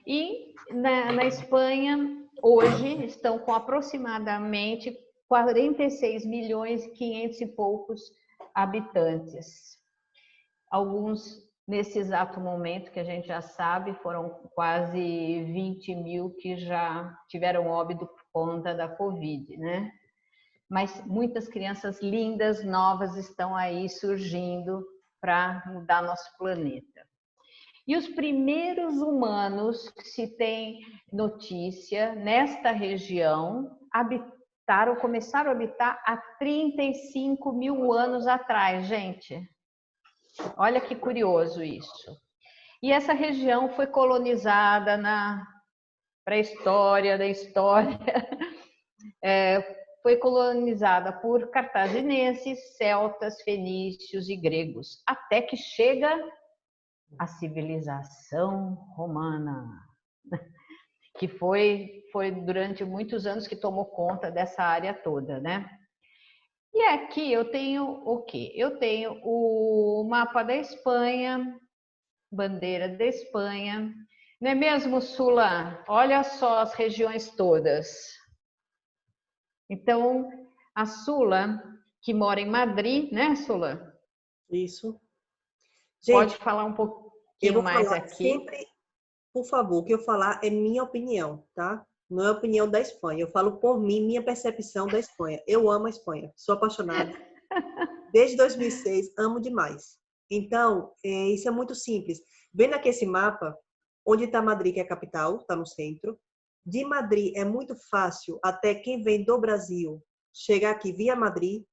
E na Espanha, hoje, estão com aproximadamente 46 milhões e 500 e poucos habitantes. Alguns, nesse exato momento, que a gente já sabe, foram quase 20 mil que já tiveram óbito por conta da Covid, né? Mas muitas crianças lindas, novas, estão aí surgindo para mudar nosso planeta. E os primeiros humanos que se tem notícia nesta região começaram a habitar há 35 mil anos atrás, gente. Olha que curioso isso. E essa região foi colonizada na pré-história da história, foi colonizada por cartagineses, celtas, fenícios e gregos, até que chega a civilização romana, que foi durante muitos anos que tomou conta dessa área toda, né? E aqui eu tenho o quê? Eu tenho o mapa da Espanha, bandeira da Espanha, não é mesmo, Sula? Olha só as regiões todas. Então, a Sula, que mora em Madrid, né, Sula? Isso. Pode Gente, falar um eu pouquinho vou mais falar aqui. sempre, por favor, o que eu falar é minha opinião, tá? Não é a opinião da Espanha. Eu falo por mim, minha percepção da Espanha. Eu amo a Espanha, sou apaixonada. Desde 2006, amo demais. Então, isso é muito simples. Vendo aqui esse mapa, onde está Madrid, que é a capital, está no centro. De Madrid é muito fácil, até quem vem do Brasil, chegar aqui via Madrid.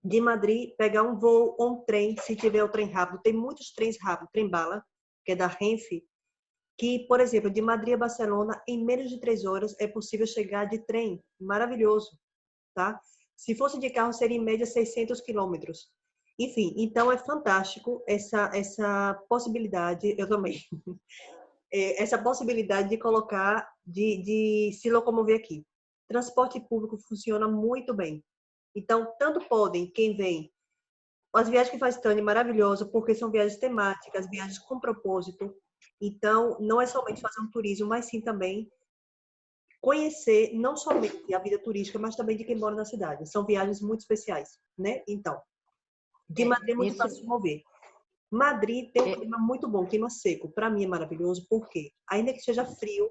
De Madrid, pegar um voo ou um trem, se tiver o trem rápido. Tem muitos trens rápidos, trem-bala, que é da Renfe, que, por exemplo, de Madrid a Barcelona, em menos de 3 horas, é possível chegar de trem. Maravilhoso, tá? Se fosse de carro, seria em média 600 quilômetros. Enfim, então é fantástico essa possibilidade, eu também, essa possibilidade de colocar, de se locomover aqui. Transporte público funciona muito bem. Então, tanto podem, quem vem, as viagens que faz Tânia é maravilhosa, porque são viagens temáticas, viagens com propósito. Então, não é somente fazer um turismo, mas sim também conhecer não somente a vida turística, mas também de quem mora na cidade. São viagens muito especiais, né? Então, de Madrid é muito Isso, fácil de mover. Madrid tem um clima muito bom, clima seco. Para mim é maravilhoso, porque ainda que seja frio,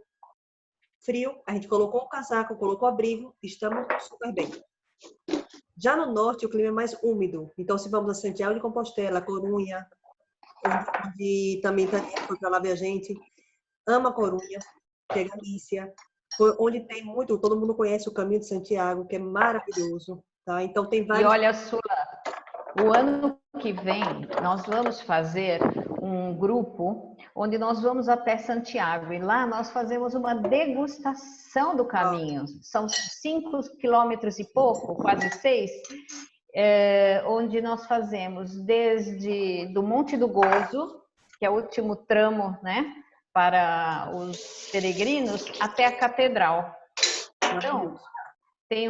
a gente colocou o casaco, colocou o abrigo, estamos super bem. Já no norte, o clima é mais úmido. Então, se vamos a Santiago de Compostela, Corunha, onde também foi para lá ver a gente, ama Corunha, que é Galícia, onde tem muito, todo mundo conhece o Caminho de Santiago, que é maravilhoso, tá? Então, tem e vários... olha, Sula, o ano que vem nós vamos fazer um grupo onde nós vamos até Santiago e lá nós fazemos uma degustação do caminho. São 5 quilômetros e pouco, quase 6, onde nós fazemos desde do Monte do Gozo, que é o último tramo, né, para os peregrinos, até a catedral. Então, tem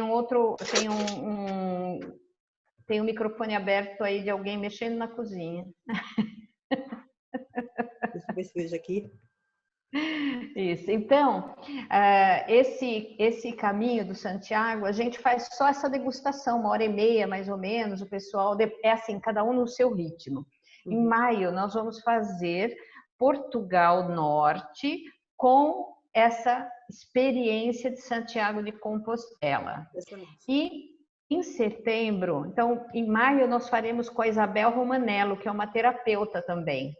tem um microfone aberto aí de alguém mexendo na cozinha. Deixa eu ver se vejo aqui. Isso. Então, esse caminho do Santiago, a gente faz só essa degustação, 1h30 mais ou menos. O pessoal é assim, cada um no seu ritmo. Em maio, nós vamos fazer Portugal Norte com essa experiência de Santiago de Compostela. E em setembro, então, em maio, nós faremos com a Isabel Romanello, que é uma terapeuta também.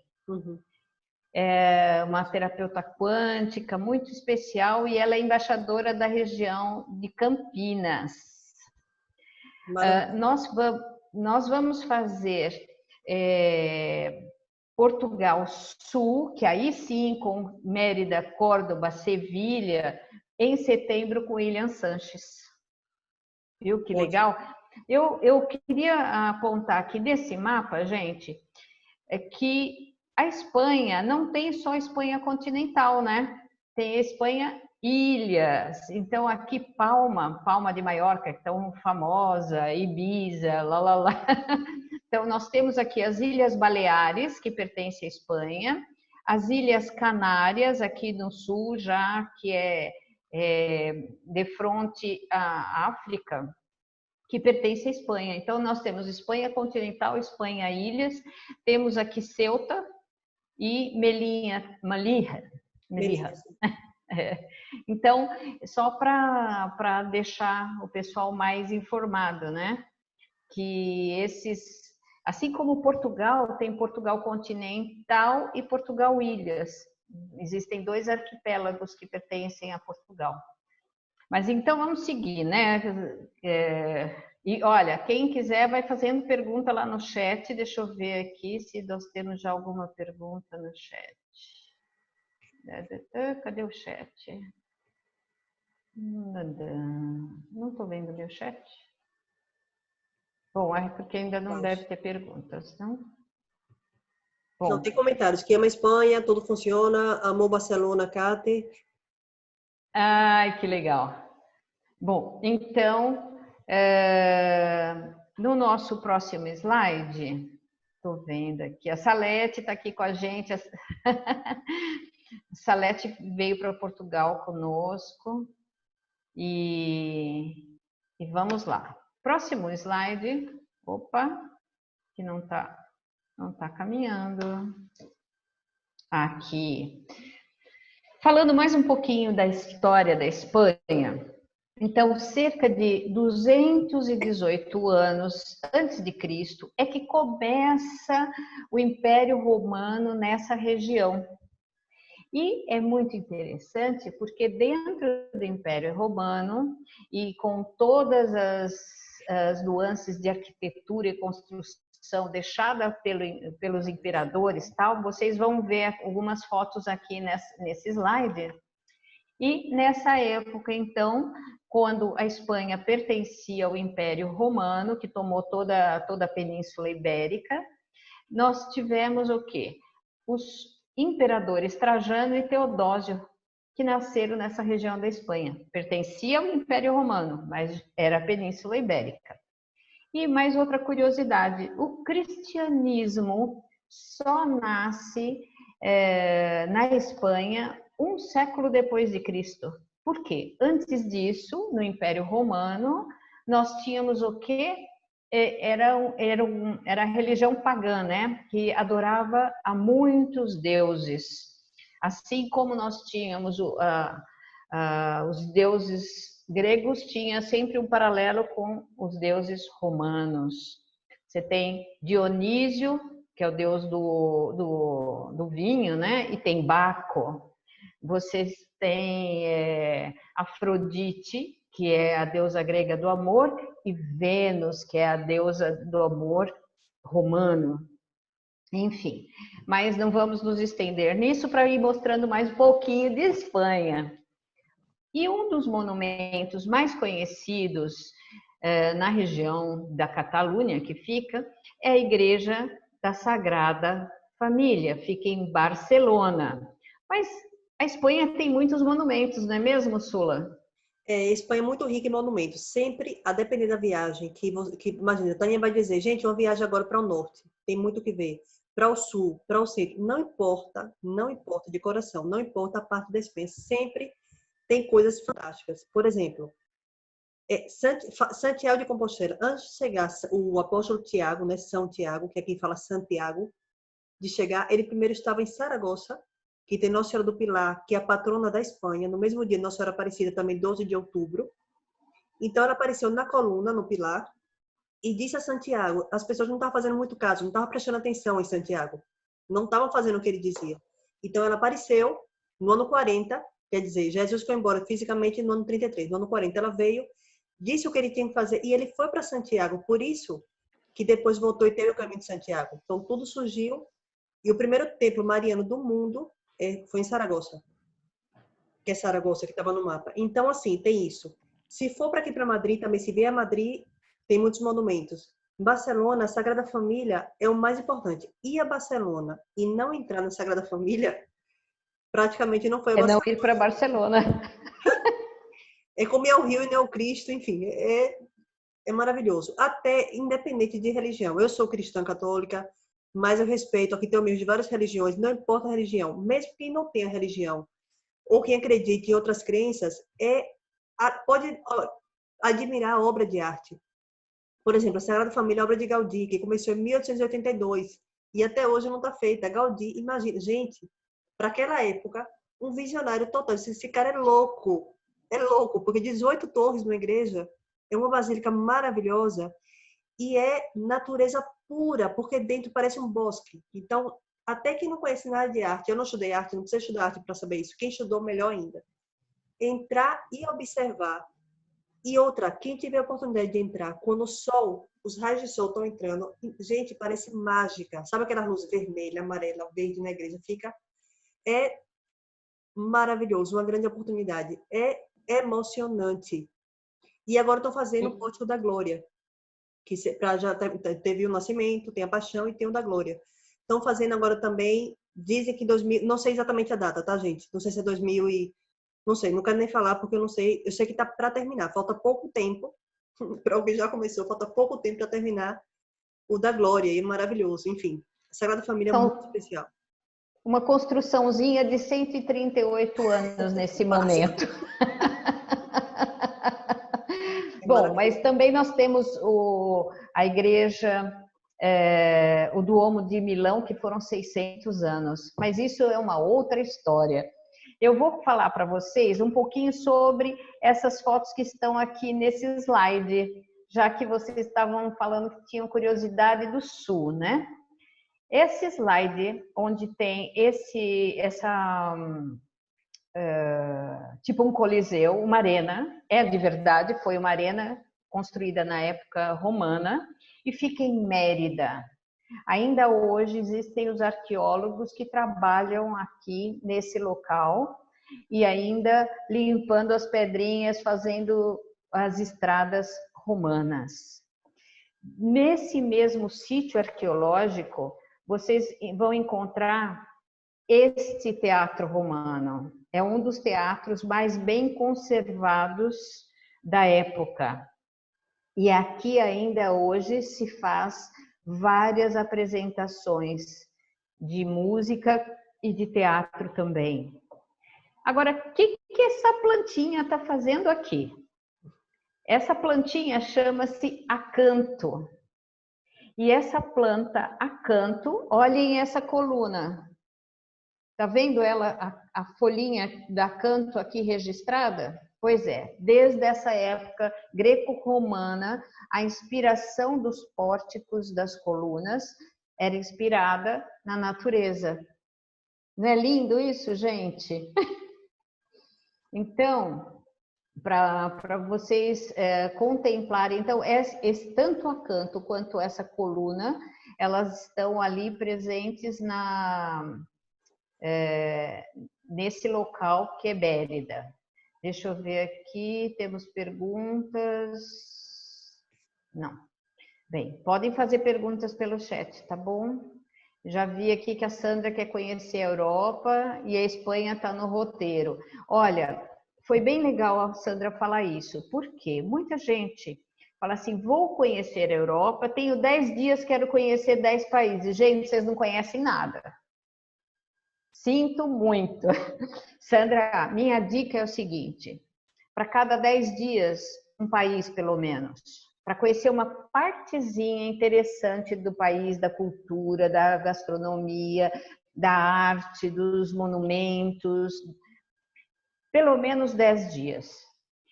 É uma terapeuta quântica muito especial e ela é embaixadora da região de Campinas. Nós vamos fazer Portugal Sul, que aí sim, com Mérida, Córdoba, Sevilha, em setembro com William Sanches. Viu que legal? Eu queria apontar aqui desse mapa, gente, que a Espanha não tem só a Espanha continental, né? Tem a Espanha ilhas. Então, aqui Palma de Maiorca, que é tão famosa, Ibiza, lá. Então, nós temos aqui as Ilhas Baleares, que pertencem à Espanha, as Ilhas Canárias, aqui no sul já, que é de frente à África, que pertence à Espanha. Então, nós temos Espanha continental, Espanha ilhas, temos aqui Ceuta e Melilla. É. Então, só para deixar o pessoal mais informado, né? Que esses, assim como Portugal, tem Portugal continental e Portugal ilhas. Existem 2 arquipélagos que pertencem a Portugal. Mas então vamos seguir, né? E olha, quem quiser vai fazendo pergunta lá no chat. Deixa eu ver aqui se nós temos já alguma pergunta no chat. Cadê o chat? Não estou vendo meu chat. Bom, é porque ainda não deve ter perguntas, não? Bom. Não, tem comentários. Que ama a Espanha, tudo funciona. Amou Barcelona, Kate. Ai, que legal. Bom, então, no nosso próximo slide, estou vendo aqui, a Salete está aqui com a gente. A Salete veio para Portugal conosco. E vamos lá. Próximo slide. Opa, que não tá caminhando. Aqui. Falando mais um pouquinho da história da Espanha. Então, cerca de 218 anos antes de Cristo é que começa o Império Romano nessa região. E é muito interessante porque dentro do Império Romano e com todas as nuances de arquitetura e construção deixada pelos imperadores, tal, vocês vão ver algumas fotos aqui nesse slide. E nessa época, então, quando a Espanha pertencia ao Império Romano, que tomou toda a Península Ibérica, nós tivemos o quê? Os imperadores Trajano e Teodósio, que nasceram nessa região da Espanha. Pertencia ao Império Romano, mas era a Península Ibérica. E mais outra curiosidade, o cristianismo só nasce na Espanha um século depois de Cristo. Por quê? Antes disso, no Império Romano, nós tínhamos o quê? Era a religião pagã, né? Que adorava a muitos deuses. Assim como nós tínhamos os deuses gregos, tinha sempre um paralelo com os deuses romanos. Você tem Dionísio, que é o deus do vinho, né? E tem Baco. Vocês têm Afrodite, que é a deusa grega do amor, e Vênus, que é a deusa do amor romano. Enfim, mas não vamos nos estender nisso para ir mostrando mais um pouquinho de Espanha. E um dos monumentos mais conhecidos na região da Catalunha, que fica, é a Igreja da Sagrada Família, fica em Barcelona. Mas a Espanha tem muitos monumentos, não é mesmo, Sula? A Espanha é muito rica em monumentos. Sempre, a depender da viagem, imagina, a Tânia vai dizer, gente, uma viagem agora para o norte, tem muito o que ver. Para o sul, para o centro, não importa de coração, não importa a parte da Espanha, sempre tem coisas fantásticas. Por exemplo, Santiago de Compostela, antes de chegar o apóstolo Tiago, né, São Tiago, que aqui fala Santiago, de chegar, ele primeiro estava em Saragoça, que tem Nossa Senhora do Pilar, que é a patrona da Espanha. No mesmo dia, Nossa Senhora Aparecida, também 12 de outubro. Então, ela apareceu na coluna, no Pilar, e disse a Santiago, as pessoas não estavam fazendo muito caso, não estavam prestando atenção em Santiago, não estavam fazendo o que ele dizia. Então, ela apareceu no ano 40, quer dizer, Jesus foi embora fisicamente no ano 33, no ano 40 ela veio, disse o que ele tinha que fazer, e ele foi para Santiago, por isso que depois voltou e teve o caminho de Santiago. Então, tudo surgiu, e o primeiro templo mariano do mundo foi em Saragoça, que é Saragoça, que estava no mapa. Então, assim, tem isso. Se for para aqui para Madrid, também se vier a Madrid, tem muitos monumentos. Barcelona, a Sagrada Família é o mais importante. Ir a Barcelona e não entrar na Sagrada Família, praticamente não foi a Barcelona. Não ir para Barcelona. É como ir ao Rio e não ao Cristo, enfim, é maravilhoso. Até independente de religião. Eu sou cristã católica, mas eu respeito, aqui tem amigos de várias religiões, não importa a religião, mesmo quem não tenha religião, ou quem acredite em outras crenças, pode admirar a obra de arte. Por exemplo, a Sagrada Família, a obra de Gaudí, que começou em 1882 e até hoje não está feita. Gaudí, imagina, gente, para aquela época, um visionário total. Esse cara é louco, porque 18 torres numa igreja, é uma basílica maravilhosa e é natureza pura, porque dentro parece um bosque. Então, até quem não conhece nada de arte, eu não estudei arte, não precisa estudar arte para saber isso, quem estudou, melhor ainda. Entrar e observar. E outra, quem tiver a oportunidade de entrar, quando o sol, os raios de sol estão entrando, gente, parece mágica. Sabe aquela luz vermelha, amarela, verde na igreja? É maravilhoso, uma grande oportunidade. É emocionante. E agora estou fazendo o Pórtico da Glória, que já teve o Nascimento, tem a Paixão e tem o da Glória. Estão fazendo agora também, dizem que 2000, não sei exatamente a data, tá, gente? Não sei se é 2000 e não sei, não quero nem falar porque eu não sei. Eu sei que está para terminar. Falta pouco tempo para o que já começou. Falta pouco tempo para terminar o da Glória. E é maravilhoso. Enfim, a Sagrada Família é muito especial. Uma construçãozinha de 138 anos nesse momento. Bom, mas também nós temos a igreja, o Duomo de Milão, que foram 600 anos. Mas isso é uma outra história. Eu vou falar para vocês um pouquinho sobre essas fotos que estão aqui nesse slide, já que vocês estavam falando que tinham curiosidade do Sul, né? Esse slide, onde tem tipo um coliseu, uma arena, é de verdade, foi uma arena construída na época romana e fica em Mérida. Ainda hoje existem os arqueólogos que trabalham aqui nesse local e ainda limpando as pedrinhas, fazendo as estradas romanas. Nesse mesmo sítio arqueológico, vocês vão encontrar este teatro romano. É um dos teatros mais bem conservados da época. E aqui ainda hoje se faz várias apresentações de música e de teatro também. Agora, o que essa plantinha está fazendo aqui? Essa plantinha chama-se acanto. E essa planta acanto, olhem essa coluna. Está vendo ela, a folhinha da acanto aqui registrada? Pois é, desde essa época greco-romana, a inspiração dos pórticos das colunas era inspirada na natureza. Não é lindo isso, gente? Então, para vocês contemplarem, então, tanto a canto quanto essa coluna, elas estão ali presentes nesse local que é Mérida. Deixa eu ver aqui, temos perguntas? Não. Bem, podem fazer perguntas pelo chat, tá bom? Já vi aqui que a Sandra quer conhecer a Europa e a Espanha está no roteiro. Olha, foi bem legal a Sandra falar isso, porque muita gente fala assim, vou conhecer a Europa, tenho 10 dias, quero conhecer 10 países. Gente, vocês não conhecem nada. Sinto muito. Sandra, minha dica é o seguinte, para cada 10 dias, um país pelo menos, para conhecer uma partezinha interessante do país, da cultura, da gastronomia, da arte, dos monumentos, pelo menos 10 dias.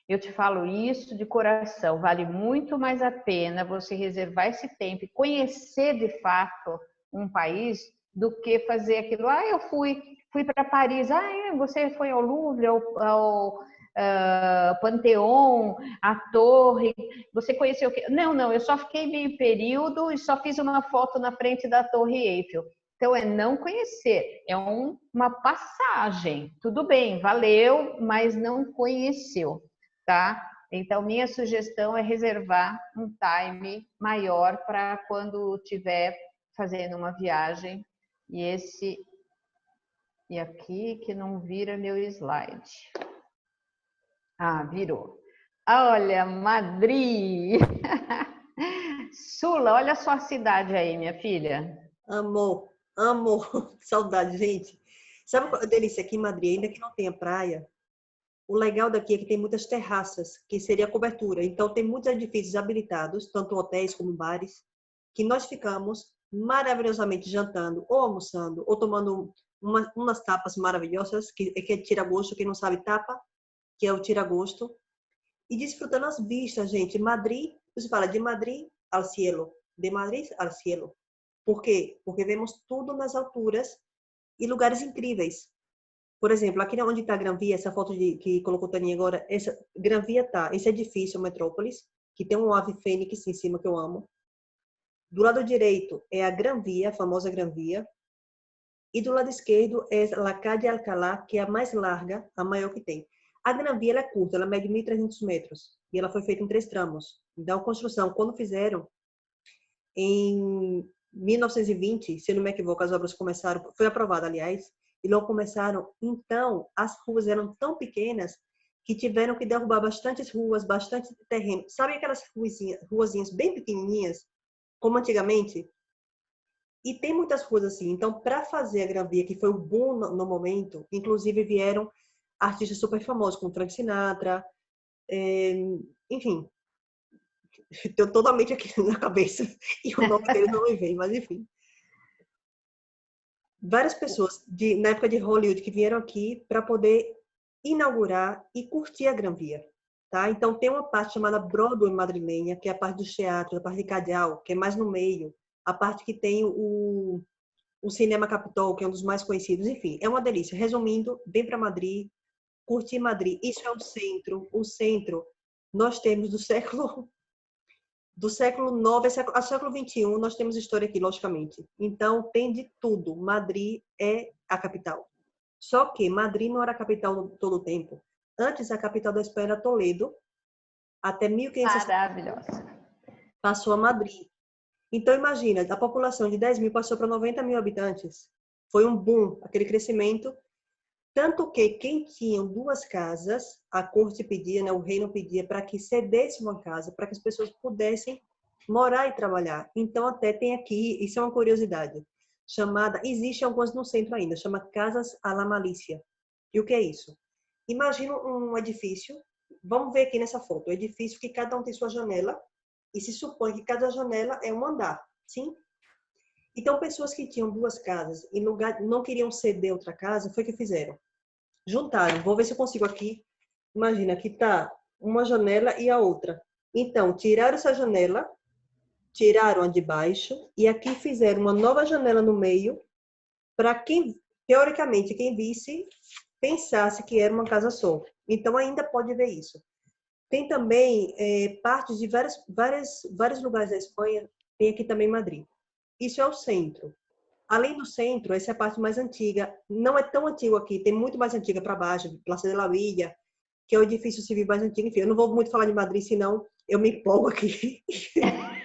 Eu te falo isso de coração, vale muito mais a pena você reservar esse tempo e conhecer de fato um país do que fazer aquilo. Eu fui para Paris, você foi ao Louvre, ao Panteão, a Torre, você conheceu o quê? Não, eu só fiquei meio período e só fiz uma foto na frente da Torre Eiffel. Então, é não conhecer, é uma passagem. Tudo bem, valeu, mas não conheceu, tá? Então, minha sugestão é reservar um time maior para quando estiver fazendo uma viagem. E aqui que não vira meu slide. Virou. Olha, Madrid! Sula, olha a sua cidade aí, minha filha. Amor, amor, saudade, gente. Sabe qual é a delícia aqui em Madrid? Ainda que não tenha praia, o legal daqui é que tem muitas terraças, que seria a cobertura. Então, tem muitos edifícios habilitados, tanto hotéis como bares, que nós ficamos maravilhosamente jantando, ou almoçando, ou tomando umas tapas maravilhosas, que é tira-gosto, quem não sabe tapa, que é o tira-gosto, e desfrutando as vistas, gente. Madrid, você fala de Madrid ao cielo, de Madrid ao cielo. Por quê? Porque vemos tudo nas alturas e lugares incríveis. Por exemplo, aqui onde está a Gran Via, essa foto que colocou o Tani agora, essa Gran Via tá, esse edifício, Metrópolis, que tem um ave fênix em cima que eu amo. Do lado direito é a Gran Via, a famosa Gran Via, e do lado esquerdo é a Calle Alcalá, que é a mais larga, a maior que tem. A Gran Via ela é curta, ela mede 1.300 metros, e ela foi feita em 3 tramos. Então, a construção, quando fizeram, em 1920, se não me equivoco, as obras começaram, foi aprovada, aliás, e logo começaram. Então, as ruas eram tão pequenas que tiveram que derrubar bastantes ruas, bastante terreno. Sabe aquelas ruazinhas bem pequenininhas, como antigamente? E tem muitas ruas assim. Então, para fazer a Gran Via, que foi o boom no momento, inclusive vieram artistas super famosos, como Frank Sinatra, enfim, estou totalmente aqui na cabeça e o nome dele não me vem, mas enfim. Várias pessoas na época de Hollywood que vieram aqui para poder inaugurar e curtir a Gran Via, tá? Então tem uma parte chamada Broadway madrilenha, que é a parte do teatro, a parte de Cadial, que é mais no meio, a parte que tem o Cinema Capitol, que é um dos mais conhecidos, enfim, é uma delícia. Resumindo, vem para Madrid, curtir Madrid, isso é o centro nós temos do século IX ao século XXI, nós temos história aqui, logicamente. Então, tem de tudo. Madrid é a capital. Só que Madrid não era a capital todo o tempo. Antes, a capital da Espanha era Toledo. Até 1560 Maravilhosa. passou a Madrid. Então, imagina, a população de 10 mil passou para 90 mil habitantes. Foi um boom, aquele crescimento. Tanto que quem tinha 2 casas, a corte pedia, né, o reino pedia para que cedesse uma casa, para que as pessoas pudessem morar e trabalhar. Então, até tem aqui, isso é uma curiosidade, existe algumas no centro ainda, chama Casas a la Malícia. E o que é isso? Imagina um edifício, vamos ver aqui nessa foto, um edifício que cada um tem sua janela, e se supõe que cada janela é um andar, sim? Então, pessoas que tinham 2 casas e não queriam ceder outra casa, foi o que fizeram. Juntaram. Vou ver se eu consigo aqui. Imagina, aqui tá uma janela e a outra. Então, tiraram essa janela, tiraram a de baixo e aqui fizeram uma nova janela no meio para quem, teoricamente, quem visse, pensasse que era uma casa só. Então, ainda pode ver isso. Tem também partes de vários lugares da Espanha, tem aqui também Madrid. Isso é o centro. Além do centro, essa é a parte mais antiga. Não é tão antigo aqui, tem muito mais antiga para baixo, Plaza de la Villa, que é o edifício civil mais antigo. Enfim, eu não vou muito falar de Madrid, senão eu me empolgo aqui.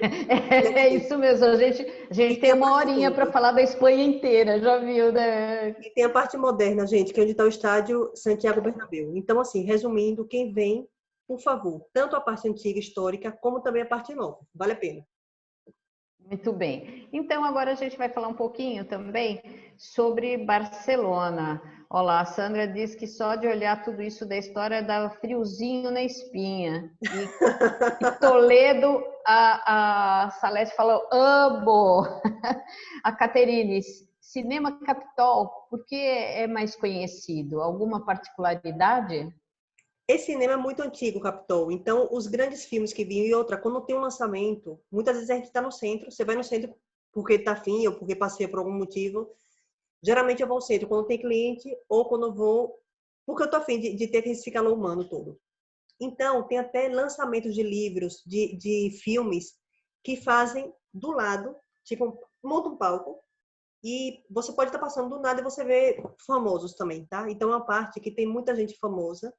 É isso mesmo, a gente tem uma horinha para falar da Espanha inteira, já viu, né? E tem a parte moderna, gente, que é onde está o estádio Santiago Bernabéu. Então, assim, resumindo, quem vem, por favor, tanto a parte antiga histórica, como também a parte nova. Vale a pena. Muito bem. Então, agora a gente vai falar um pouquinho também sobre Barcelona. Olá, a Sandra diz que só de olhar tudo isso da história dá friozinho na espinha. E Toledo, a Salete falou, amo. A Caterine, Cinema Capitol, por que é mais conhecido? Alguma particularidade? Esse cinema é muito antigo, Capitol. Então, os grandes filmes que vinham, e outra, quando tem um lançamento, muitas vezes a gente está no centro, você vai no centro porque está afim ou porque passeia por algum motivo. Geralmente eu vou ao centro quando tem cliente ou quando eu vou porque eu estou afim de ter esse calor humano todo. Então, tem até lançamentos de livros, de filmes que fazem do lado, tipo, monta um palco e você pode estar passando do nada e você vê famosos também, tá? Então, é uma parte que tem muita gente famosa.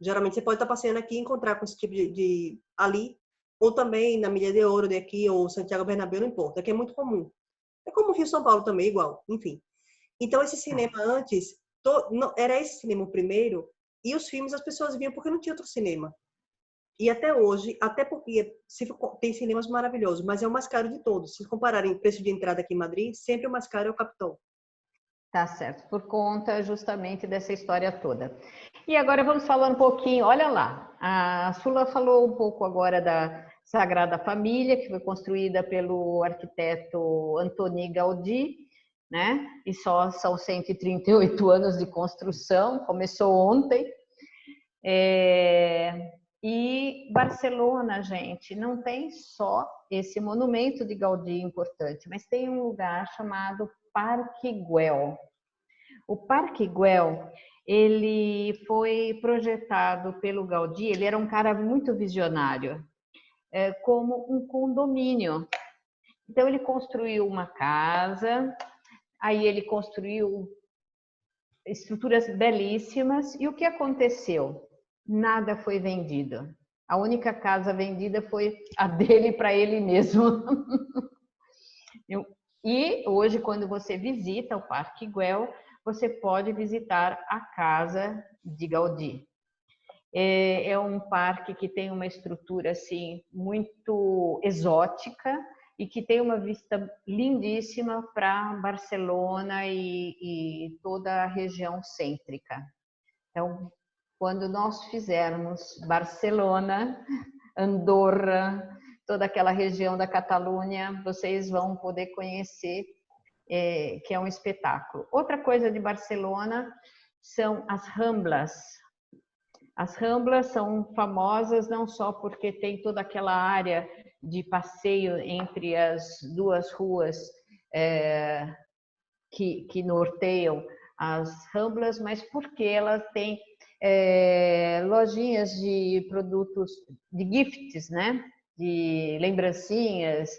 Geralmente você pode estar passeando aqui e encontrar com esse tipo ali, ou também na Milha de Ouro daqui, ou Santiago Bernabéu, não importa, que é muito comum. É como o Rio São Paulo também, igual, enfim. Então, esse cinema antes, era esse cinema o primeiro, e os filmes as pessoas viam porque não tinha outro cinema. E até hoje, até porque tem cinemas maravilhosos, mas é o mais caro de todos. Se compararem o preço de entrada aqui em Madrid, sempre o mais caro é o Capitol. Tá certo, por conta justamente dessa história toda. E agora vamos falar um pouquinho, olha lá, a Sula falou um pouco agora da Sagrada Família, que foi construída pelo arquiteto Antoni Gaudí, né? E só são 138 anos de construção, começou ontem. E Barcelona, gente, não tem só esse monumento de Gaudí importante, mas tem um lugar chamado Parque Güell. O Parque Güell, ele foi projetado pelo Gaudí, ele era um cara muito visionário, como um condomínio. Então ele construiu uma casa, aí ele construiu estruturas belíssimas, e o que aconteceu? Nada foi vendido. A única casa vendida foi a dele para ele mesmo. E hoje, quando você visita o Parque Güell, você pode visitar a casa de Gaudí. É um parque que tem uma estrutura assim muito exótica e que tem uma vista lindíssima para Barcelona e toda a região cêntrica. Então, quando nós fizermos Barcelona, Andorra, toda aquela região da Catalunha, vocês vão poder conhecer, que é um espetáculo. Outra coisa de Barcelona são as Ramblas. As Ramblas são famosas não só porque tem toda aquela área de passeio entre as duas ruas que norteiam as Ramblas, mas porque elas têm lojinhas de produtos, de gifts, né? De lembrancinhas,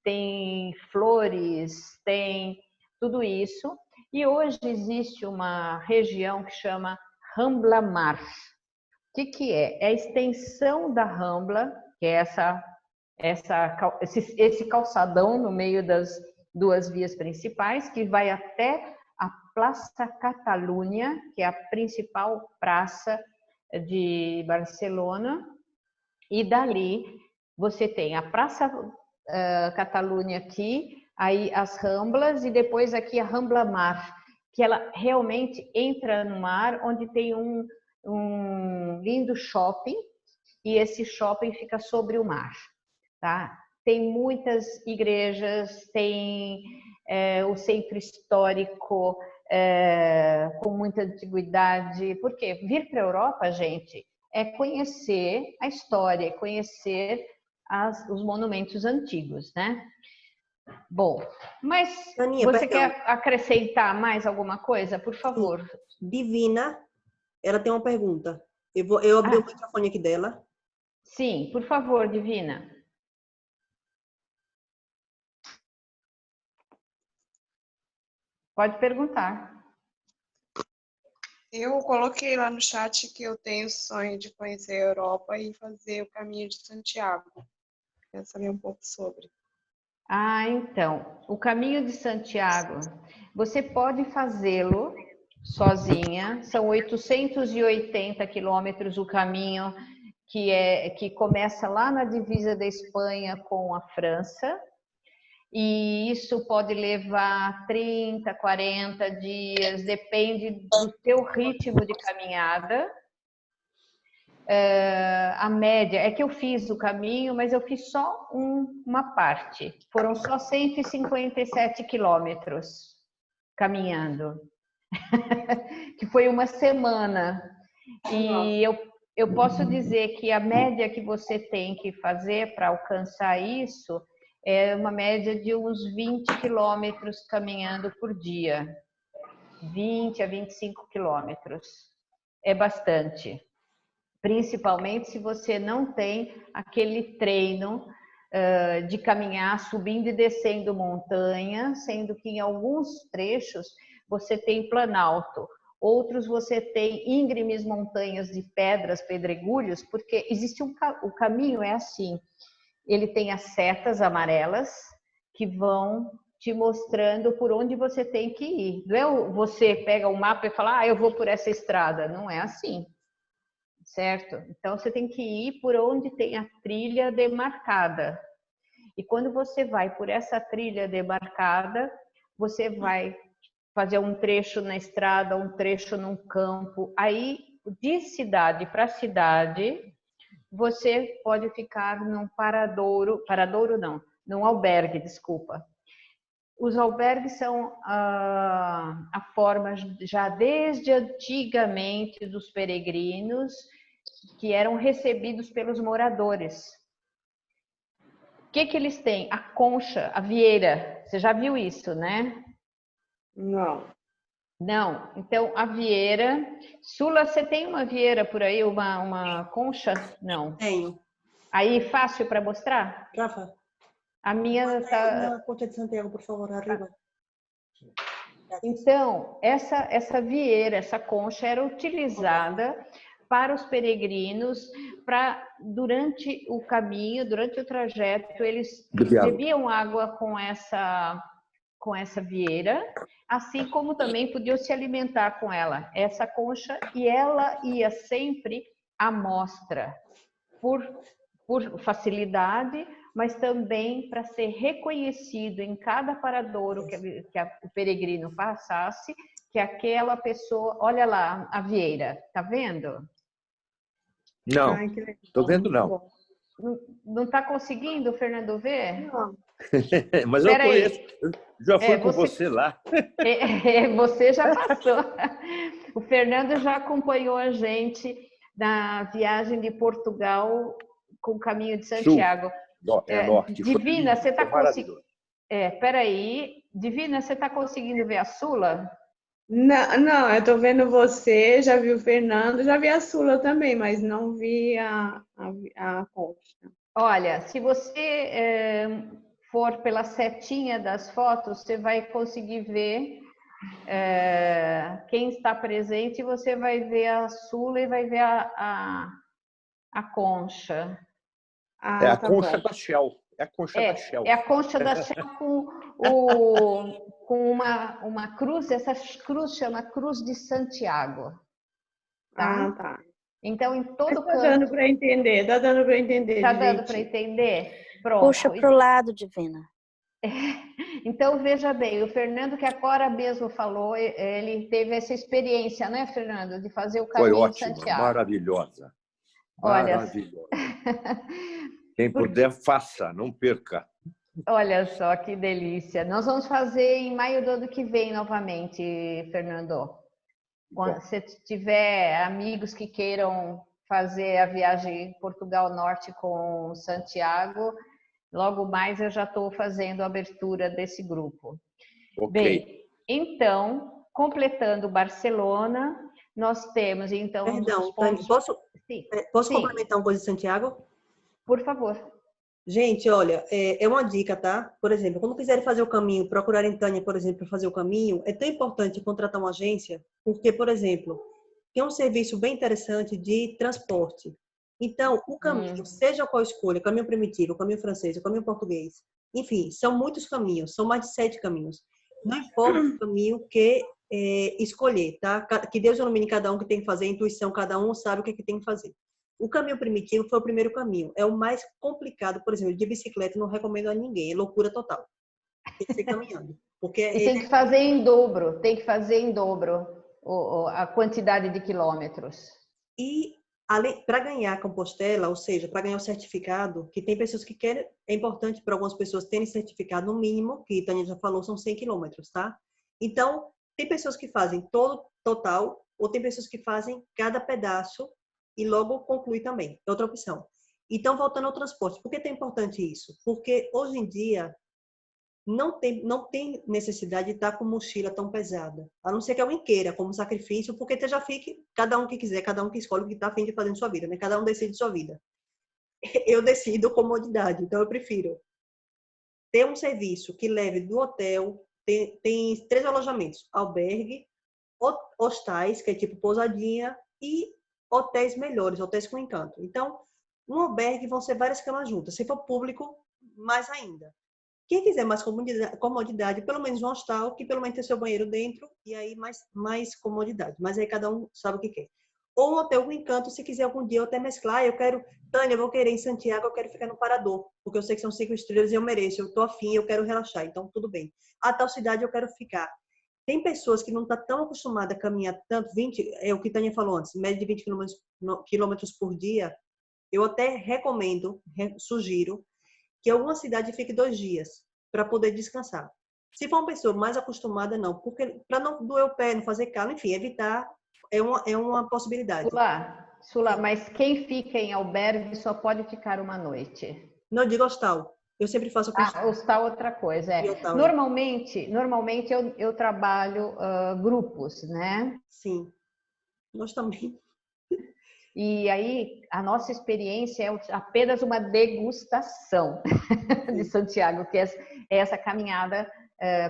tem flores, tem tudo isso. E hoje existe uma região que chama Rambla Mar. O que é? É a extensão da Rambla, que é esse calçadão no meio das duas vias principais, que vai até a Plaça Catalunha, que é a principal praça de Barcelona, e dali você tem a Praça Catalunha aqui, aí as Ramblas, e depois aqui a Rambla Mar, que ela realmente entra no mar, onde tem um lindo shopping, e esse shopping fica sobre o mar, tá? Tem muitas igrejas, tem o centro histórico com muita antiguidade, porque vir para a Europa, gente, é conhecer a história, é conhecer os monumentos antigos, né? Bom, mas Aninha, você perdão. quer acrescentar mais alguma coisa, por favor? Sim. Divina, ela tem uma pergunta. Eu abri o Ah, microfone aqui dela. sim, por favor, Divina. Pode perguntar. Eu coloquei lá no chat que eu tenho sonho de conhecer a Europa e fazer o caminho de Santiago. Quero saber um pouco sobre. Ah, então, o caminho de Santiago, você pode fazê-lo sozinha, são 880 quilômetros o caminho que começa lá na divisa da Espanha com a França, e isso pode levar 30, 40 dias, depende do teu ritmo de caminhada. A média é que eu fiz o caminho, mas eu fiz só uma parte. Foram só 157 quilômetros caminhando, que foi uma semana. E eu posso dizer que a média que você tem que fazer para alcançar isso é uma média de uns 20 quilômetros caminhando por dia. 20 a 25 quilômetros. É bastante. Principalmente se você não tem aquele treino de caminhar subindo e descendo montanha, sendo que em alguns trechos você tem planalto, outros você tem íngremes montanhas de pedras, pedregulhos, porque existe o caminho é assim, ele tem as setas amarelas que vão te mostrando por onde você tem que ir. Não é você pega o mapa e fala, eu vou por essa estrada. Não é assim. certo? Então você tem que ir por onde tem a trilha demarcada. E quando você vai por essa trilha demarcada, você vai fazer um trecho na estrada, um trecho num campo. Aí, de cidade para cidade, você pode ficar num paradouro não, num albergue, desculpa. Os albergues são a forma já desde antigamente dos peregrinos que eram recebidos pelos moradores. O que eles têm? A concha, a vieira. Você já viu isso, né? Não. Não. Então, a vieira... Sula, você tem uma vieira por aí, uma concha? Não. Tenho. Aí, fácil para mostrar? Rafa, A minha tá... na Ponte de Santiago, por favor, arriba. Então, essa vieira, essa concha era utilizada para os peregrinos, para durante o caminho, durante o trajeto, eles bebiam água com essa vieira, assim como também podiam se alimentar com ela, essa concha, e ela ia sempre à mostra, por facilidade, mas também para ser reconhecido em cada paradouro que o peregrino passasse, que aquela pessoa, olha lá, a vieira, tá vendo? Não, estou vendo não. Não está conseguindo, Fernando, ver? Não. Mas eu conheço, eu já fui com você lá. Você já passou. O Fernando já acompanhou a gente na viagem de Portugal com o Caminho de Santiago. Norte. Divina, você está conseguindo... peraí. Divina, você está conseguindo ver a Sula? Não, eu estou vendo você, já vi o Fernando, já vi a Sula também, mas não vi a concha. Olha, se você for pela setinha das fotos, você vai conseguir ver quem está presente, você vai ver a Sula e vai ver a concha. É a concha da Shell. É a concha da Shell. É a concha da Shell com uma cruz, essa cruz chama Cruz de Santiago. Tá? Ah, tá. Então, em todo canto... Tá dando para entender, tá dando para entender. Tá dando para entender? Pronto. Puxa para o lado, Divina. Então, veja bem, o Fernando, que agora mesmo falou, ele teve essa experiência, né, Fernando, de fazer o caminho Foi ótima, de Santiago. maravilhosa. Olha, maravilhosa. Quem puder, faça, não perca. Olha só que delícia. Nós vamos fazer em maio do ano que vem novamente, Fernando. Quando você tiver amigos que queiram fazer a viagem Portugal Norte com Santiago, logo mais eu já estou fazendo a abertura desse grupo. Okay. Bem, então, completando Barcelona, nós temos então... Perdão, pontos... posso complementar uma coisa de Santiago? Por favor. Gente, olha, é uma dica, tá? Por exemplo, quando quiserem fazer o caminho, procurarem Tânia, por exemplo, para fazer o caminho, é tão importante contratar uma agência, porque, por exemplo, tem um serviço bem interessante de transporte. Então, o caminho, seja qual escolha, o caminho primitivo, o caminho francês, o caminho português, enfim, são muitos caminhos, são mais de 7 caminhos. Não importa o caminho que escolher, tá? Que Deus ilumine cada um que tem que fazer, a intuição, cada um sabe o que tem que fazer. O caminho primitivo foi o primeiro caminho. É o mais complicado, por exemplo, de bicicleta, não recomendo a ninguém. É loucura total. Tem que ser caminhando. Porque tem que fazer em dobro. Tem que fazer em dobro a quantidade de quilômetros. E para ganhar a Compostela, ou seja, para ganhar o certificado, que tem pessoas que querem, é importante para algumas pessoas terem certificado no mínimo, que a Tânia já falou, são 100 quilômetros, tá? Então, tem pessoas que fazem todo total, ou tem pessoas que fazem cada pedaço e logo conclui também. É outra opção. Então, voltando ao transporte. Por que é tão importante isso? Porque hoje em dia não tem necessidade de estar com mochila tão pesada. A não ser que alguém queira, como sacrifício, porque já fique, cada um que quiser, cada um que escolhe o que está a fim de fazer em sua vida, né? Cada um decide sua vida. Eu decido comodidade, então eu prefiro ter um serviço que leve do hotel, tem 3 alojamentos, albergue, hostais, que é tipo pousadinha, e hotéis melhores, hotéis com encanto. Então, um albergue vão ser várias camas juntas. Se for público, mais ainda. Quem quiser mais comodidade, pelo menos um hostal, que pelo menos tem seu banheiro dentro, e aí mais comodidade. Mas aí cada um sabe o que quer. ou um hotel com encanto, se quiser algum dia eu até mesclar. Eu quero, Tânia, eu vou querer em Santiago, eu quero ficar no Parador, porque eu sei que são 5 estrelas e eu mereço, eu tô afim, eu quero relaxar, então tudo bem. A tal cidade eu quero ficar. Tem pessoas que não estão tão acostumadas a caminhar tanto, 20, é o que a Tânia falou antes, média de 20 quilômetros por dia. Eu até recomendo, sugiro, que alguma cidade fique 2 dias para poder descansar. Se for uma pessoa mais acostumada, não, porque para não doer o pé, não fazer calo, enfim, evitar é uma possibilidade. Sula, mas quem fica em albergue só pode ficar uma noite. Não digo hostal. Eu sempre faço a questão Hostal é outra coisa. de hostal, é. Normalmente eu trabalho grupos, né? Sim. Nós também. E aí a nossa experiência é apenas uma degustação de Santiago, que é essa caminhada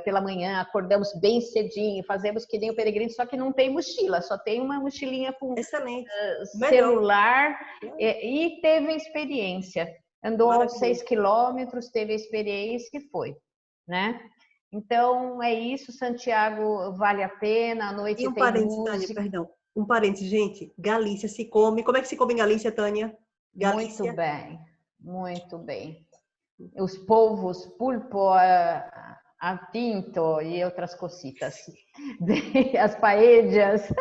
pela manhã, acordamos bem cedinho, fazemos que nem o peregrino, só que não tem mochila, só tem uma mochilinha com Excelente. celular e teve a experiência. Andou aos 6 quilômetros, teve a experiência e foi, né? Então é isso, Santiago vale a pena, à noite E um tem parênteses, música. Tânia, perdão. Um parênteses, gente. Galícia se come. Como é que se come em Galícia, Tânia? Muito Galícia. bem, muito bem. Os polvos, pulpo a tinto e outras cositas. As paellas.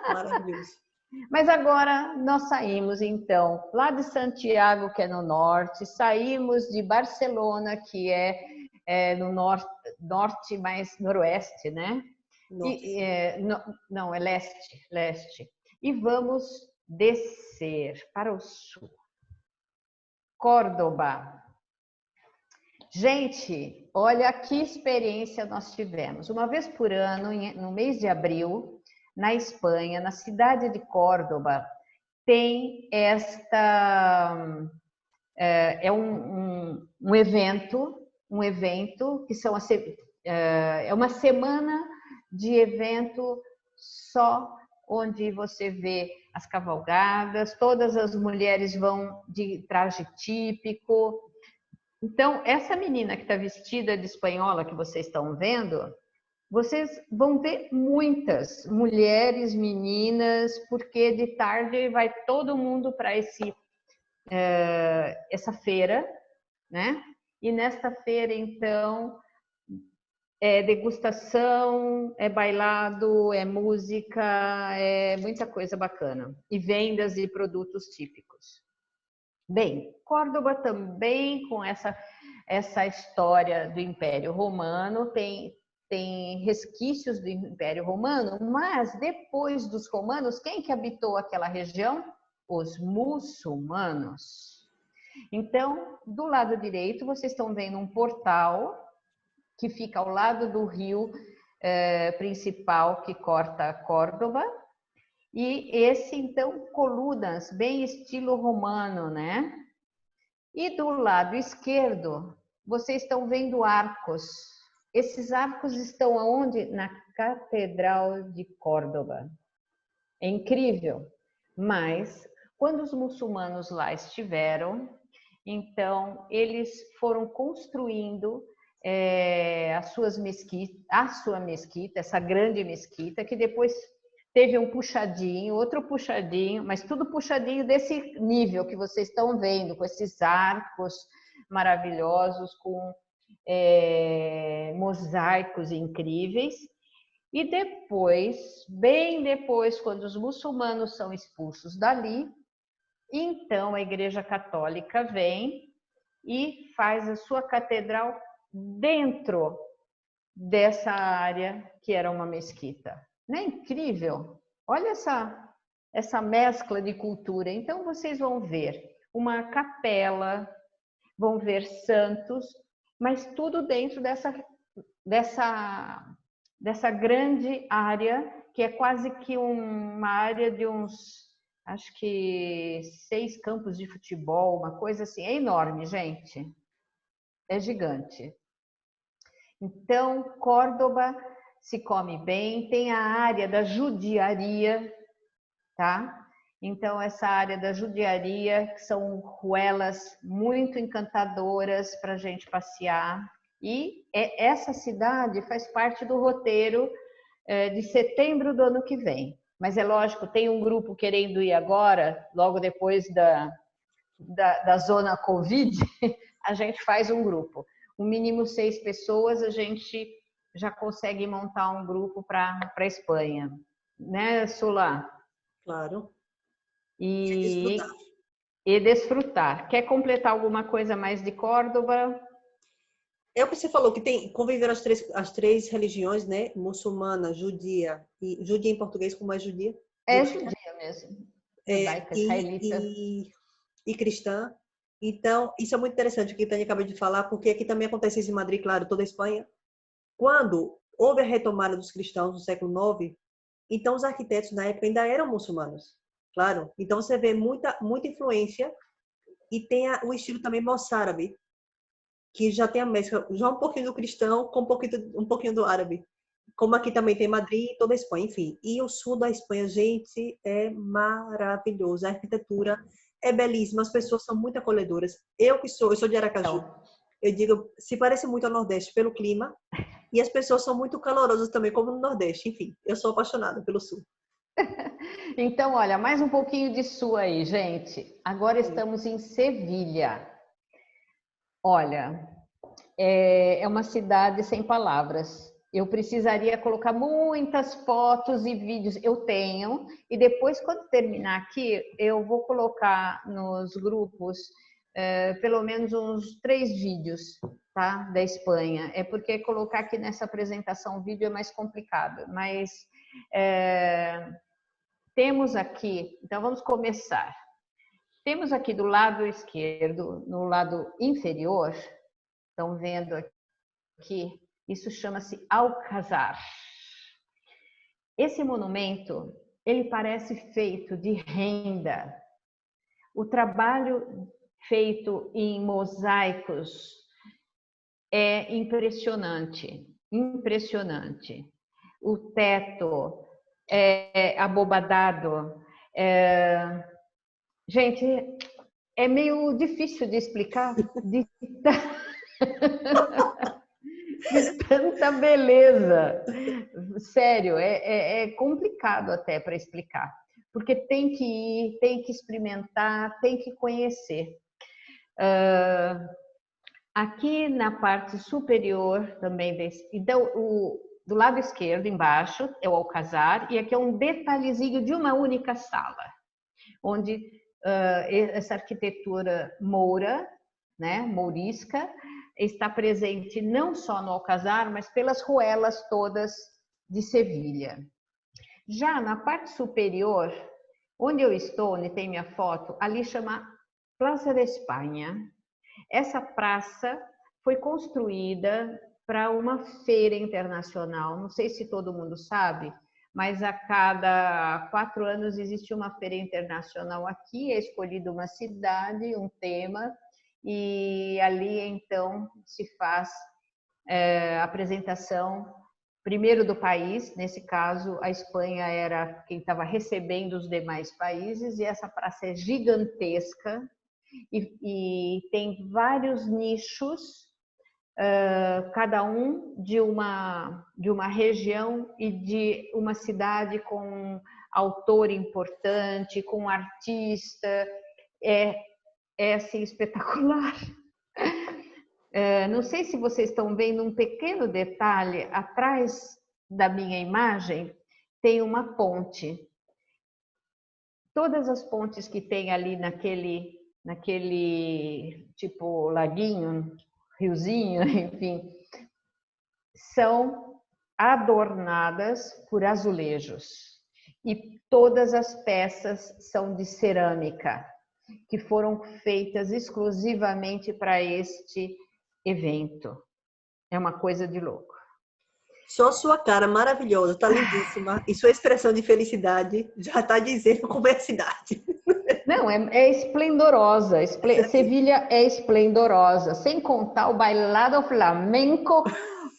Maravilhoso. Mas agora nós saímos, então, lá de Santiago, que é no norte, saímos de Barcelona, que é no norte, mais noroeste, né? Não, é leste. E vamos descer para o sul. Córdoba. Gente, olha que experiência nós tivemos. Uma vez por ano, no mês de abril, na Espanha, na cidade de Córdoba, tem um evento que é uma semana de evento só onde você vê as cavalgadas, todas as mulheres vão de traje típico. Então, essa menina que está vestida de espanhola que vocês estão vendo, vocês vão ver muitas mulheres, meninas, porque de tarde vai todo mundo para essa feira, né? E nesta feira, então, é degustação, é bailado, é música, é muita coisa bacana. E vendas de produtos típicos. Bem, Córdoba também com essa história do Império Romano, tem resquícios do Império Romano, mas depois dos romanos, quem que habitou aquela região? Os muçulmanos. Então, do lado direito, vocês estão vendo um portal que fica ao lado do rio principal que corta Córdoba. E esse, então, colunas, bem estilo romano, né? E do lado esquerdo, vocês estão vendo arcos. Esses arcos estão aonde? Na Catedral de Córdoba. É incrível. Mas, quando os muçulmanos lá estiveram, então, eles foram construindo a sua mesquita, essa grande mesquita, que depois teve um puxadinho, outro puxadinho, mas tudo puxadinho desse nível que vocês estão vendo, com esses arcos maravilhosos, com mosaicos incríveis. E depois, bem depois, quando os muçulmanos são expulsos dali, então a Igreja Católica vem e faz a sua catedral dentro dessa área que era uma mesquita. Não é incrível? Olha essa mescla de cultura. Então, vocês vão ver uma capela, vão ver santos, mas tudo dentro dessa grande área, que é quase que uma área de uns, acho que 6 campos de futebol, uma coisa assim. É enorme, gente. É gigante. Então, Córdoba se come bem, tem a área da judiaria, tá? Então, essa área da judiaria, que são ruelas muito encantadoras para a gente passear. E essa cidade faz parte do roteiro de setembro do ano que vem. Mas é lógico, tem um grupo querendo ir agora, logo depois da zona Covid, a gente faz um grupo. O mínimo 6 pessoas, a gente já consegue montar um grupo para a Espanha. Né, Sula? Claro. É E desfrutar. desfrutar. Quer completar alguma coisa mais de Córdoba? É o que você falou, que tem conviver as três religiões, né? Muçulmana, judia, e judia em português, como é judia? É judia mesmo. Judaica, E, israelita. e cristã. Então, isso é muito interessante o que a Tânia acabou de falar, porque aqui também acontece isso em Madrid, claro, toda a Espanha. Quando houve a retomada dos cristãos no século IX, então os arquitetos na época ainda eram muçulmanos, claro. Então você vê muita influência e tem o estilo também moçárabe, que já tem a mescla, já um pouquinho do cristão com um pouquinho do árabe. Como aqui também tem Madrid e toda a Espanha, enfim. E o sul da Espanha, gente, é maravilhoso. A arquitetura é belíssima, as pessoas são muito acolhedoras. Eu sou de Aracaju. Então, Eu digo, se parece muito ao Nordeste pelo clima, e as pessoas são muito calorosas também, como no Nordeste. Enfim, eu sou apaixonada pelo sul. então, olha, mais um pouquinho de sul aí, gente. Agora Sim. estamos em Sevilha. Olha, é uma cidade sem palavras. Eu precisaria colocar muitas fotos e vídeos. Eu tenho, e depois, quando terminar aqui, eu vou colocar nos grupos pelo menos uns 3 vídeos, tá? Da Espanha. É porque colocar aqui nessa apresentação vídeo é mais complicado, mas temos aqui, então vamos começar. Temos aqui do lado esquerdo, no lado inferior, estão vendo aqui, isso chama-se Alcázar. Esse monumento, ele parece feito de renda. O trabalho feito em mosaicos é impressionante, impressionante. O teto é abobadado. Gente, é meio difícil de explicar, de tanta beleza. Sério, é complicado até para explicar, porque tem que ir, tem que experimentar, tem que conhecer. Aqui na parte superior também, então, do lado esquerdo, embaixo, é o Alcázar, e aqui é um detalhezinho de uma única sala, onde essa arquitetura moura, né, mourisca, está presente não só no Alcázar, mas pelas ruelas todas de Sevilha. Já na parte superior, onde eu estou, onde tem minha foto, ali chama Plaza de Espanha. Essa praça foi construída para uma feira internacional. Não sei se todo mundo sabe, mas a cada 4 anos existe uma feira internacional aqui, é escolhida uma cidade, um tema, e ali então se faz a apresentação primeiro do país, nesse caso a Espanha era quem estava recebendo os demais países, e essa praça é gigantesca e tem vários nichos, cada um de uma região e de uma cidade com autor importante, com artista, é assim espetacular. Não sei se vocês estão vendo um pequeno detalhe, atrás da minha imagem tem uma ponte. Todas as pontes que tem ali naquele tipo laguinho, riozinho, enfim, são adornadas por azulejos. E todas as peças são de cerâmica, que foram feitas exclusivamente para este evento. É uma coisa de louco. Só sua cara maravilhosa, tá lindíssima. E sua expressão de felicidade já tá dizendo como é a cidade. Não, é esplendorosa. Sevilha é esplendorosa. Sem contar o bailado flamenco,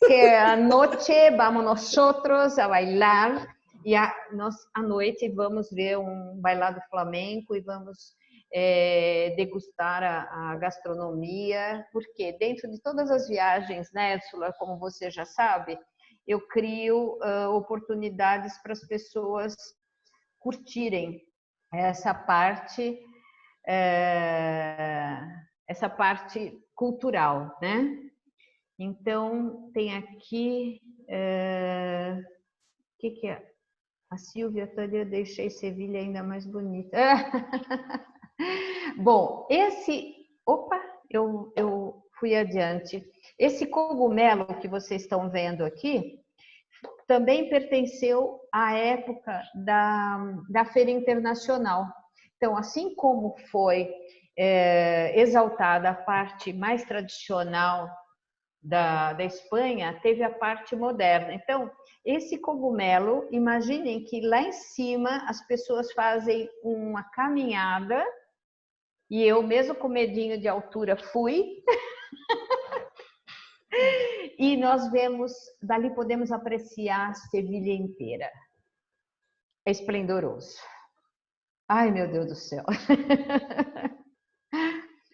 que a noite vamos nosotros a bailar. E nós, à noite, vamos ver um bailado flamenco e vamos degustar a gastronomia. Porque dentro de todas as viagens, né, Ursula, como você já sabe, eu crio oportunidades para as pessoas curtirem essa parte cultural, né? Então, tem aqui... O que é? A Silvia Tânia, deixei Sevilha ainda mais bonita. Bom, Opa, eu fui adiante. Esse cogumelo que vocês estão vendo aqui também pertenceu à época da Feira Internacional. Então, assim como foi exaltada a parte mais tradicional da Espanha, teve a parte moderna. Então, esse cogumelo, imaginem que lá em cima as pessoas fazem uma caminhada, e eu mesmo com medinho de altura fui, e nós vemos, dali podemos apreciar Sevilha inteira. É esplendoroso. Ai, meu Deus do céu.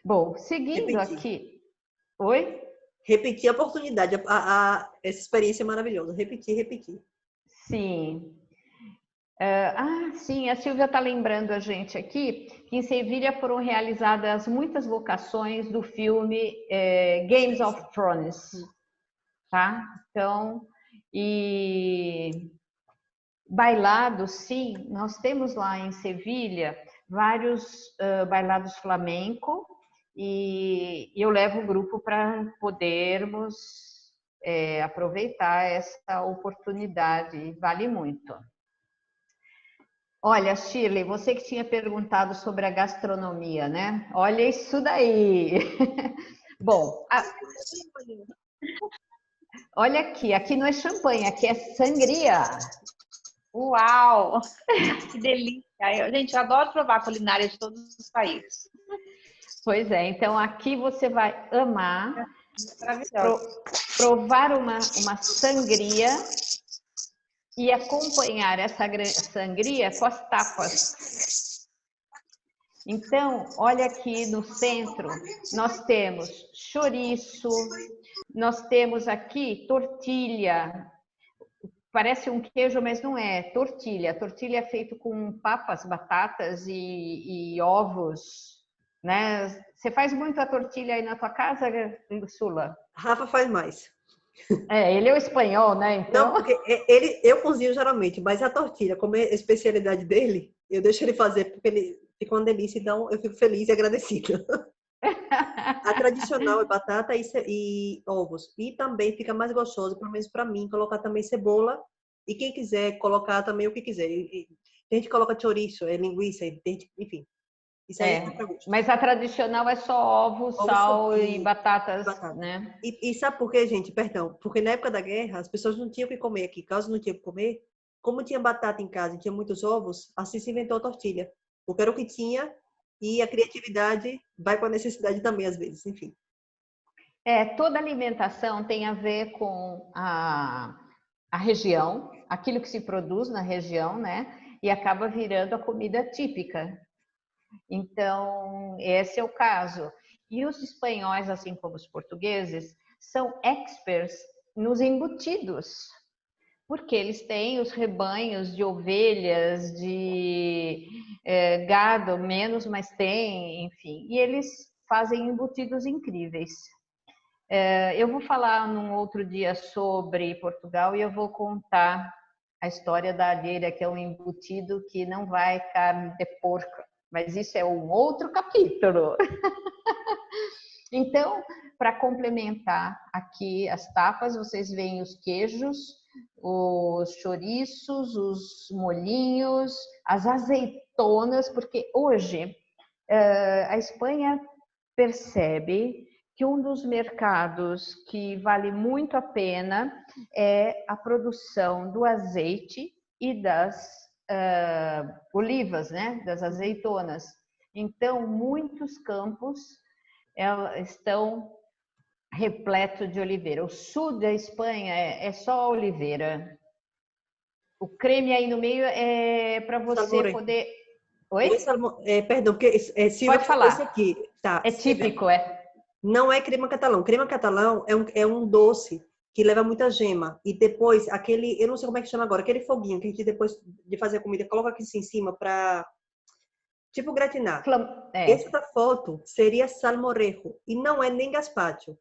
Bom, seguindo aqui. Oi? Repetir a oportunidade, essa experiência maravilhosa. Repetir. Sim. Sim, a Silvia está lembrando a gente aqui que em Sevilha foram realizadas muitas locações do filme Games of Thrones, tá? Então, e bailado, sim, nós temos lá em Sevilha vários bailados flamenco e eu levo o grupo para podermos aproveitar essa oportunidade, vale muito. Olha, Shirley, você que tinha perguntado sobre a gastronomia, né? Olha isso daí. Bom, olha aqui não é champanhe, aqui é sangria. Uau! Que delícia! Gente, eu adoro provar culinária de todos os países. Pois é, então aqui você vai amar provar uma sangria e acompanhar essa sangria com as tapas. Então, olha aqui no centro, nós temos chouriço, nós temos aqui tortilha, parece um queijo, mas não é, tortilha. Tortilha é feito com papas, batatas e ovos, né? Você faz muito a tortilha aí na tua casa, Sula? Rafa faz mais. Ele é o espanhol, né? Então... Não, porque eu cozinho geralmente, mas a tortilha, como é a especialidade dele, eu deixo ele fazer, porque ele fica uma delícia, então eu fico feliz e agradecida. A tradicional é batata e ovos. E também fica mais gostoso, pelo menos para mim, colocar também cebola. E quem quiser colocar também o que quiser. Tem gente que coloca chouriço, linguiça, enfim. Isso aí é para gosto. Mas a tradicional é só ovo, sal e batatas, né? E sabe por quê, gente? Perdão. Porque na época da guerra, as pessoas não tinham o que comer aqui. Caso não tinham o que comer, como tinha batata em casa e tinha muitos ovos, assim se inventou a tortilha. Porque era o que tinha e a criatividade vai com a necessidade também, às vezes. Enfim. Toda alimentação tem a ver com a região, aquilo que se produz na região, né? E acaba virando a comida típica. Então, esse é o caso. E os espanhóis, assim como os portugueses, são experts nos embutidos, porque eles têm os rebanhos de ovelhas, de gado, menos, mas tem, enfim. E eles fazem embutidos incríveis. Eu vou falar num outro dia sobre Portugal e eu vou contar a história da alheira, que é um embutido que não vai carne de porco, mas isso é um outro capítulo. Então, para complementar aqui as tapas, vocês veem os queijos, os chouriços, os molhinhos, as azeitonas, porque hoje a Espanha percebe que um dos mercados que vale muito a pena é a produção do azeite e das olivas, né? Das azeitonas. Então, muitos campos estão repletos de oliveira. O sul da Espanha é só oliveira. O creme aí no meio é para você poder... Oi? Perdão, porque Silvia, pode falar. Esse aqui, tá, é típico, Não é crema catalão. Crema catalão é um doce que leva muita gema. E depois, aquele, eu não sei como é que chama agora, aquele foguinho que a gente depois de fazer a comida, coloca aqui em cima para, tipo, gratinar. Esta foto seria salmorejo e não é nem gazpacho.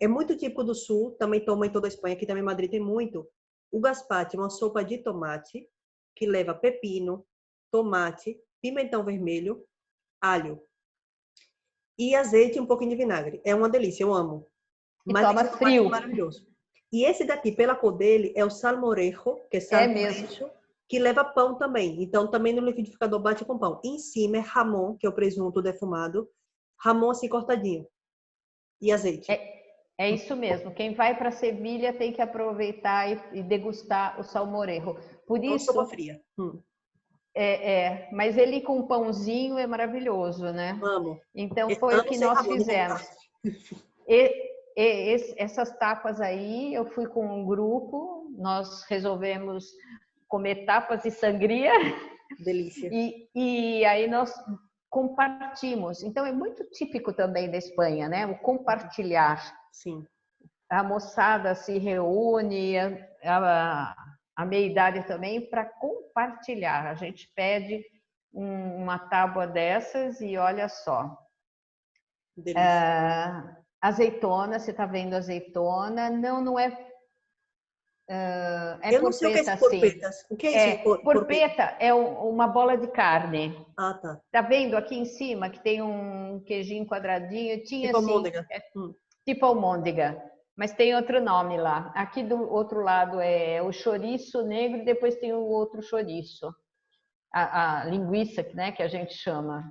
É muito típico do sul, também toma em toda a Espanha, aqui também em Madrid tem muito. O gazpacho é uma sopa de tomate que leva pepino, tomate, pimentão vermelho, alho e azeite e um pouquinho de vinagre. É uma delícia, eu amo. E Mas toma frio. É maravilhoso. E esse daqui, pela cor dele, é o salmorejo, que é salmorejo, que leva pão também. Então, também no liquidificador bate com pão. E em cima é jamón, que é o presunto defumado. Jamón assim cortadinho. E azeite. É isso mesmo. Quem vai para Sevilha tem que aproveitar e degustar o salmorejo. Por isso, sopa fria. Mas ele com pãozinho é maravilhoso, né? Amo. Então foi o que nós fizemos. Essas tapas aí, eu fui com um grupo, nós resolvemos comer tapas e sangria. Delícia. E aí nós compartimos. Então é muito típico também da Espanha, né? O compartilhar. Sim. A moçada se reúne, a meia-idade também, para compartilhar. A gente pede uma tábua dessas e olha só. Azeitona, você está vendo azeitona? Não é. Eu não sei o que é porpeta. O que é isso? Porpeta é uma bola de carne. Ah, tá. Tá vendo aqui em cima que tem um queijinho quadradinho? Tinha tipo assim, almôndega. Tipo almôndega, mas tem outro nome lá. Aqui do outro lado é o chouriço negro e depois tem o outro chouriço. A linguiça, né, que a gente chama.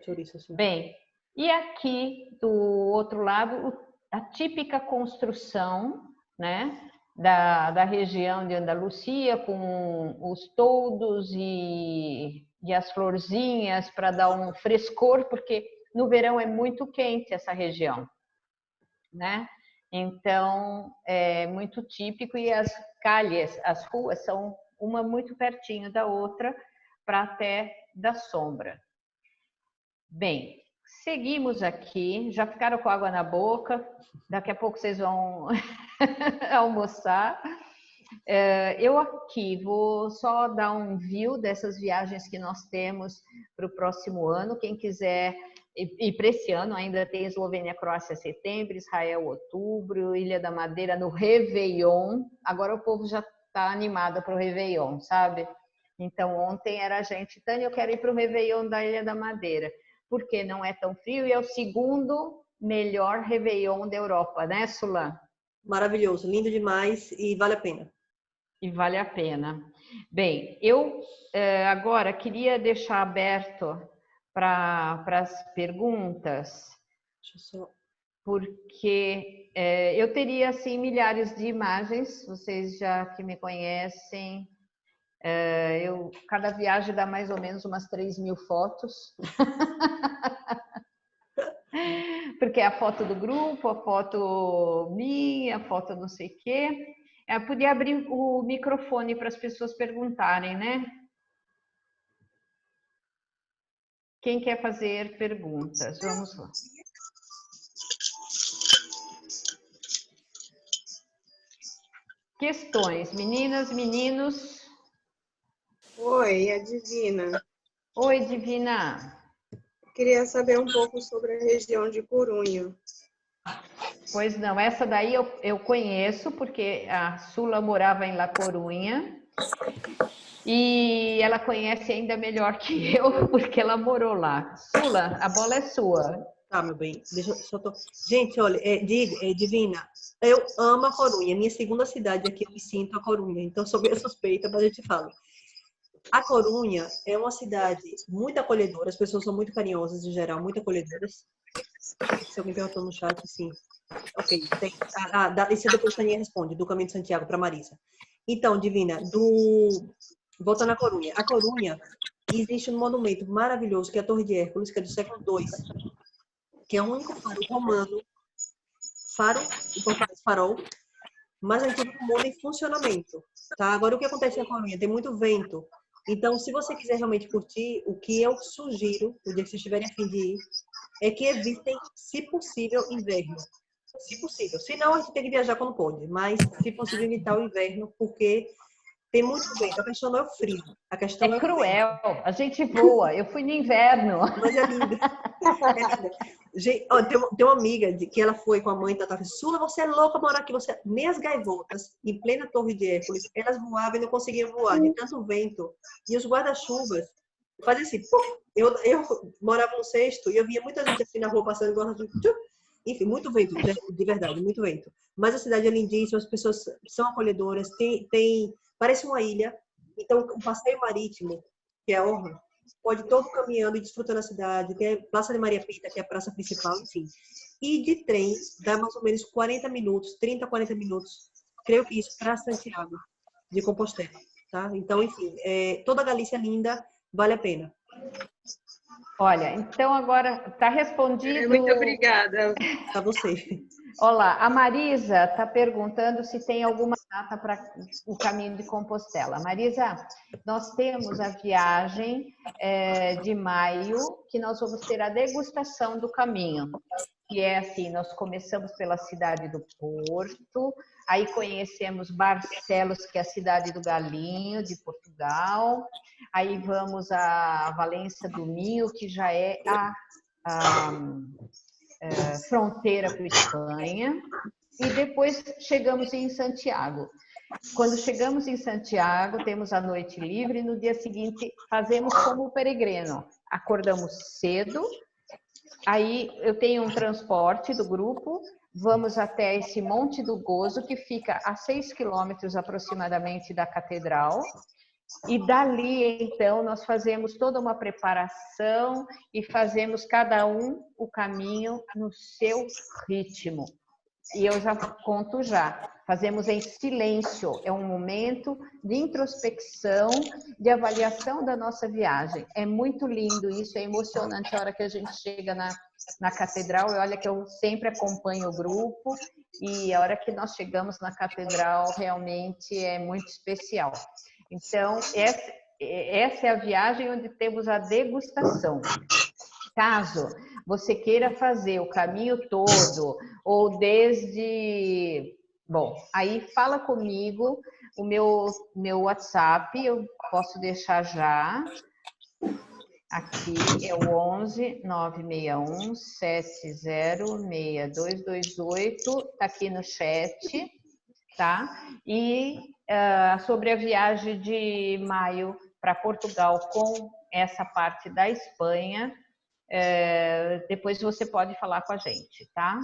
Chouriço, sim. Bem, e aqui do outro lado, a típica construção, né, da região de Andalucia, com os toldos e as florzinhas para dar um frescor, porque no verão é muito quente essa região, né? Então, é muito típico e as calles, as ruas são uma muito pertinho da outra para até dar sombra. Bem, seguimos aqui, já ficaram com água na boca, daqui a pouco vocês vão almoçar. Eu aqui vou só dar um view dessas viagens que nós temos para o próximo ano. Quem quiser, e para esse ano ainda tem Eslovênia, Croácia, setembro, Israel, outubro, Ilha da Madeira no Réveillon. Agora o povo já está animado para o Réveillon, sabe? Então ontem era a gente, Tânia, eu quero ir para o Réveillon da Ilha da Madeira, porque não é tão frio e é o segundo melhor Réveillon da Europa, né, Sulan? Maravilhoso, lindo demais e vale a pena. E vale a pena. Bem, eu agora queria deixar aberto para as perguntas, porque eu teria assim milhares de imagens, vocês já que me conhecem, cada viagem dá mais ou menos umas 3.000 fotos. Porque é a foto do grupo, a foto minha, a foto não sei o quê. Eu podia abrir o microfone para as pessoas perguntarem, né? Quem quer fazer perguntas? Vamos lá. Questões, meninas, meninos. Oi, a Divina. Oi, Divina. Queria saber um pouco sobre a região de Corunha. Pois não, essa daí eu conheço, porque a Sula morava em La Corunha. E ela conhece ainda melhor que eu, porque ela morou lá. Sula, a bola é sua. Tá, meu bem. Deixa eu só Gente, olha, Divina, eu amo a Corunha. Minha segunda cidade aqui, eu me sinto a Corunha. Então, sou bem suspeita, mas eu te falo. A Corunha é uma cidade muito acolhedora. As pessoas são muito carinhosas, em geral, muito acolhedoras. Se alguém perguntou no chat, sim. Ok. Isso depois a Tânia responde, do Caminho de Santiago para Marisa. Então, Divina, voltando à Corunha. A Corunha, existe um monumento maravilhoso, que é a Torre de Hércules, que é do século II, que é o único faro romano, em português, farol, mais antigo do mundo em funcionamento. Tá? Agora, o que acontece na Corunha? Tem muito vento. Então, se você quiser realmente curtir, o que eu sugiro, o dia que vocês estiverem a fim de ir, é que evitem, se possível, inverno. se possível. Se não, a gente tem que viajar quando pode. Mas, se possível, evitar o inverno, porque tem muito vento. A questão não é o frio, a questão é É o vento. cruel, a gente voa. Eu fui no inverno. Mas é linda. É linda. Gente, ó, tem uma amiga que ela foi com a mãe da Tata. Sula, você é louca morar aqui. Você... Nem as gaivotas, em plena Torre de Hércules, elas voavam e não conseguiam voar, de tanto vento. E os guarda-chuvas faziam assim. Puf! Eu morava no sexto e eu via muita gente assim na rua passando guarda-chuva. Enfim, muito vento, de verdade, muito vento. Mas a cidade é lindíssima, as pessoas são acolhedoras, parece uma ilha. Então, o passeio marítimo, que é a orla, pode ir todo caminhando e desfrutando a cidade. Tem a Praça de Maria Pita, que é a praça principal, enfim. E de trem, dá mais ou menos 40 minutos, 30, 40 minutos, creio que isso, para Santiago de Compostela, tá? Então, enfim, toda a Galícia é linda, vale a pena. Olha, então agora está respondido. Muito obrigada. Para você. Olá, a Marisa está perguntando se tem alguma data para o caminho de Compostela. Marisa, nós temos a viagem de maio, que nós vamos ter a degustação do caminho. Que é assim, nós começamos pela cidade do Porto, aí conhecemos Barcelos, que é a cidade do Galinho, de Portugal, aí vamos a Valença do Minho, que já é a fronteira com a Espanha, e depois chegamos em Santiago. Quando chegamos em Santiago, temos a noite livre, e no dia seguinte fazemos como peregrino. Acordamos cedo, aí eu tenho um transporte do grupo, vamos até esse Monte do Gozo, que fica a 6 quilômetros aproximadamente da catedral, e dali, então, nós fazemos toda uma preparação e fazemos cada um o caminho no seu ritmo. E eu já conto já. Fazemos em silêncio. É um momento de introspecção, de avaliação da nossa viagem. É muito lindo isso, é emocionante a hora que a gente chega na catedral. E olha que eu sempre acompanho o grupo e a hora que nós chegamos na catedral realmente é muito especial. Então, essa é a viagem onde temos a degustação. Caso você queira fazer o caminho todo, ou desde... Bom, aí fala comigo, o meu WhatsApp, eu posso deixar já. Aqui é o 11 961 70 6228, tá aqui no chat, tá? E sobre a viagem de maio para Portugal com essa parte da Espanha, depois você pode falar com a gente, tá?